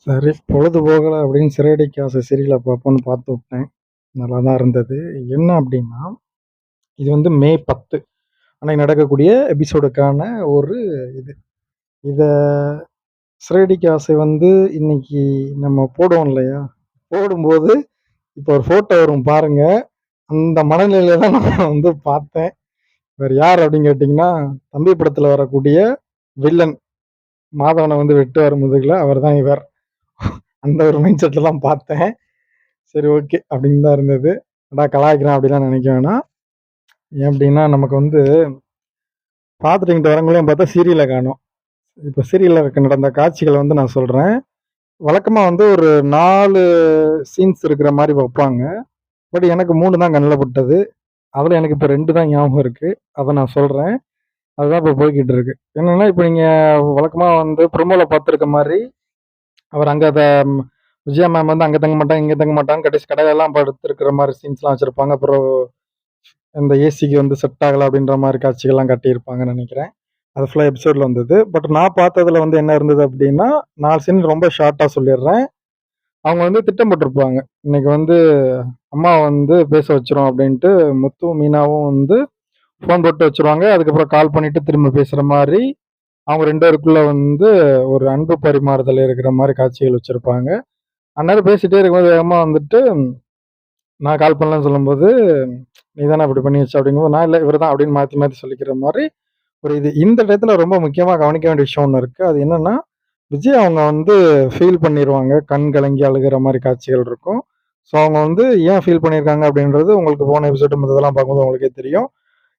சரி, பொழுது போகல அப்படின்னு சிறகடிக்க ஆசை சீரியல பார்ப்போம்ன்னு பார்த்து விட்டேன். நல்லா தான் இருந்தது. என்ன அப்படின்னா, இது வந்து மே 10 அன்னைக்கு நடக்கக்கூடிய எபிசோடுக்கான ஒரு இது. இத சிறகடிக்க ஆசை வந்து இன்னைக்கு நம்ம போடுவோம் இல்லையா? போடும்போது இப்போ ஒரு ஃபோட்டோ வரும் பாருங்க. அந்த மனநிலையில தான் நான் வந்து பார்த்தேன். வேற யார் அப்படின்னு கேட்டீங்கன்னா, தம்பி படத்துல வரக்கூடிய வில்லன் மாதவன வந்து வெட்டுவாரு முதுகுல. அவர் தான் இவர். அந்த ஒரு மைண்ட் செட்ல தான் பார்த்தேன். சரி, ஓகே அப்படின்னு தான் இருந்தது. "என்னடா கலாய்க்கிறான்" அப்படிலாம் நினைக்க வேணாம். ஏன் அப்படின்னா, நமக்கு வந்து பார்த்துட்டு இங்கிட்டு வரவங்களையும் பார்த்தா சீரியல காணோம். இப்ப சீரியல்ல நடந்த காட்சிகள வந்து நான் சொல்றேன். வழக்கமா வந்து ஒரு 4 சீன்ஸ் இருக்கிற மாரி வப்பாங்க. பட் எனக்கு 3 தான் கண்ல பட்டது. அதுல எனக்கு இப்ப 2 தான் ஞாபகம் இருக்கு. அத நான் சொல்றேன். அதுதான் இப்ப போய்க்கிட்டு இருக்கு. என்னன்னா, இப்ப நீங்க வழக்கமா வந்து ப்ரோமோல பார்த்துருக்க மாரி, அவர் அங்க விஜயா மேம் வந்து அங்க தங்க மாட்டாங்க, இங்க தங்க மாட்டாங்க. கடைசி கடையிலலாம் படுத்திருக்கிற மாரி சீன்ஸ்லாம் வச்சிருப்பாங்க. அப்புறம் இந்த ஏசிக்கு வந்து செட் ஆகல அப்படின்ற மாரி காட்சிகள்லாம் காட்டியிருப்பாங்கன்னு நெனைக்கிறேன். அது ஃபுல்லா எபிசோட்ல வந்தது. பட் நான் பார்த்ததுல வந்து என்ன இருந்தது அப்படின்னா, 4 சீன் ரொம்ப ஷார்ட்டா சொல்லிர்றேன். அவங்க வந்து திட்டம் போட்டிருப்பாங்க. இன்னைக்கு வந்து அம்மாவ வந்து பேச வச்சுரும் அப்படின்ட்டு முத்துவும், மீனாவும் வந்து ஃபோன் போட்டு வச்சுருவாங்க. அதுக்கப்புறம் கால் பண்ணிட்டு திரும்ப பேசுற மாரி, அவங்க 2 பேருக்குள்ள வந்து ஒரு அன்பு பரிமாறுதல் இருக்கிற மாரி காட்சிகள் வச்சிருப்பாங்க. அந்நேரம் பேசிட்டே இருக்கும்போது வேகமா வந்துட்டு, நான் கால் பண்ணலன்னு சொல்லும்போது, "நீ தானே அப்படி பண்ணி வச்ச" அப்படிங்கும்போது, "நான் இல்ல இவரு தான்" அப்படின்னு மாத்தி மாத்தி சொல்லிக்கிற மாரி ஒரு இது. இந்த இடத்துல ரொம்ப முக்கியமா கவனிக்க வேண்டிய விஷயம் ஒண்ணு இருக்கு. அது என்னன்னா, விஜய் அவங்க வந்து ஃபீல் பண்ணிருவாங்க. கண் கலங்கி அழுகுற மாரி காட்சிகள் இருக்கும். ஸோ அவங்க வந்து ஏன் ஃபீல் பண்ணியிருக்காங்க அப்படின்றது உங்களுக்கு போன எபிசோடு மத்ததெல்லாம் பார்க்கும்போது உங்களுக்கே தெரியும்.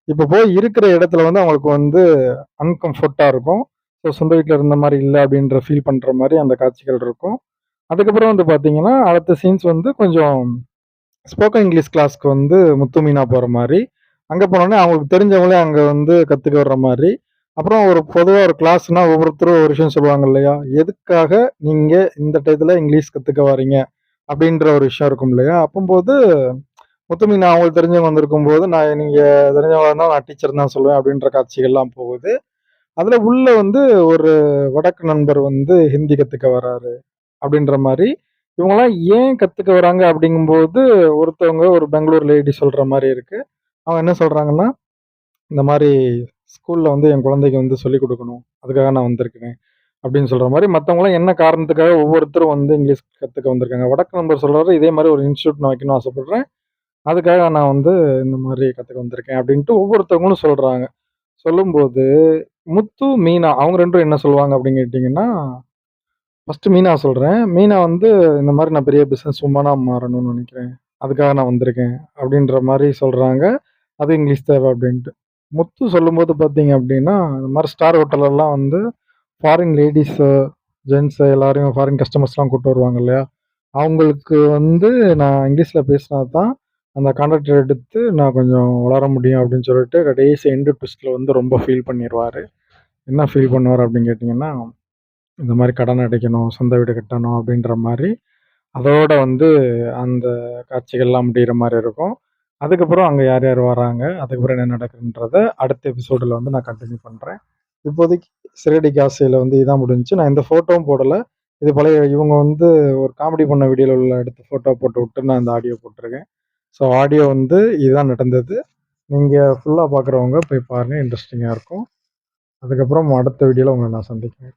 இப்ப போய் இருக்கிற இடத்துல வந்து அவங்களுக்கு வந்து அன்கம்ஃபர்ட்டா இருக்கும். ஸோ சொந்த வீட்ல இருந்த மாரி இல்ல அப்படின்ற ஃபீல் பண்ற மாரி அந்த காட்சிகள் இருக்கும். அதுக்கப்புறம் வந்து பார்த்தீங்கன்னா, அடுத்த சீன்ஸ் வந்து கொஞ்சம் ஸ்போக்கன் இங்கிலீஷ் கிளாஸ்க்கு வந்து முத்து, மீனா போற மாரி. அங்க போனோனே அவங்களுக்கு தெரிஞ்சவங்களே அங்க வந்து கத்துக்க வர்ற மாரி. அப்புறம் ஒரு பொதுவா ஒரு கிளாஸ்னா ஒவ்வொருத்தரும் ஒரு விஷயம் சொல்லுவாங்க இல்லையா? எதுக்காக நீங்க இந்த டயத்துல இங்கிலீஷ் கத்துக்க வாரீங்க? அப்படின்ற ஒரு விஷயம் இருக்கும் இல்லையா? அப்பம்போது முத்து, மீனா அவங்களுக்கு தெரிஞ்சவங்க வந்திருக்கும்போது, நீங்க தெரிஞ்சவங்களா இருந்தா நான் டீச்சர்ன்னு தான் சொல்லுவேன் அப்படின்ற காட்சிகள்லாம் போகுது. அதுல உள்ள வந்து ஒரு வடக்கு நண்பர் வந்து ஹிந்தி கத்துக்க வராரு. அப்படின்ற மாரி. இவங்கலாம் ஏன் கத்துக்க வராங்க அப்படிங்கும்போது, ஒருத்தவங்க ஒரு பெங்களூர் லேடி சொல்ற மாரி இருக்கு. அவங்க என்ன சொல்றாங்கன்னா, இந்த மாரி ஸ்கூல்ல வந்து என் குழந்தைக்கு வந்து சொல்லிக் குடுக்கணும். அதுக்காக நான் வந்திருக்கிறேன். அப்படின்னு சொல்ற மாரி மத்தவங்கலாம் என்ன காரணத்துக்காக ஒவ்வொருத்தரும் வந்து இங்கிலீஷ் கத்துக்க வந்திருக்காங்க. வடக்கு நண்பர் சொல்றாரு, இதே மாரி ஒரு இன்ஸ்டிடியூட் நான் வைக்கணும்னு ஆசைப்படுறேன். அதுக்காக நான் வந்து இந்த மாரி கத்துக்க வந்திருக்கேன் அப்படின்ட்டு ஒவ்வொருத்தவங்களும் சொல்றாங்க. சொல்லும்போது, முத்து, மீனா அவங்க 2 பேரும் என்ன சொல்லுவாங்க அப்படின்னு கேட்டீங்கன்னா, ஃபர்ஸ்ட்டு மீனா சொல்றேன். மீனா வந்து இந்த மாரி நான் பெரிய பிசினஸ் வுமனா மாறணும்னு நெனைக்கிறேன். அதுக்காக நான் வந்திருக்கேன். அப்படின்ற மாரி சொல்றாங்க. அது இங்கிலீஷ் தேவ அப்படின்ட்டு. முத்து சொல்லும்போது பார்த்தீங்க அப்படின்னா, இந்த மாரி ஸ்டார் ஹோட்டல்லலாம் வந்து ஃபாரின் லேடீஸு, ஜென்ட்ஸு எல்லாரையும் ஃபாரின் கஸ்டமர்ஸ்லாம் கூட்டு வருவாங்க இல்லையா? அவங்களுக்கு வந்து நான் இங்கிலீஷ்ல பேசினா தான் அந்த கான்ட்ராக்ட் எடுத்து நான் கொஞ்சம் வளர முடியும் அப்படின்னு சொல்லிட்டு கடைசி எண்டு ட்விஸ்ட்ல வந்து ரொம்ப ஃபீல் பண்ணிருவாரு. என்ன ஃபீல் பண்ணுவாரு அப்படின்னு கேட்டீங்கன்னா, இந்த மாரி கடன் அடைக்கணும், சொந்த வீடு கட்டணும் அப்படின்ற மாரி, அதோட வந்து அந்த காட்சிகள்லாம் முடியிற மாரி இருக்கும். அதுக்கப்புறம் அங்க யார் யார் வராங்க, அதுக்கப்புறம் என்ன நடக்குதுன்றத அடுத்த எபிசோடுல வந்து நான் கன்டின்யூ பண்றேன். இப்போதைக்கு சிறகடிக்க ஆசையில வந்து இதான் முடிஞ்சுச்சு. நான் எந்த ஃபோட்டோவும் போடல. இது பழைய இவங்க வந்து ஒரு காமெடி பண்ண வீடியோல உள்ள எடுத்த ஃபோட்டோ போட்டுவுட்டு நான் இந்த ஆடியோ போட்டுருக்கேன். ஸோ ஆடியோ வந்து இதுதான் நடந்தது. நீங்க ஃபுல்லா பார்க்குறவங்க போய் பாருங்க. இன்ட்ரஸ்டிங்கா இருக்கும். அதுக்கப்புறம் அடுத்த வீடியோல உங்கள நான் சந்திக்கிறேன்.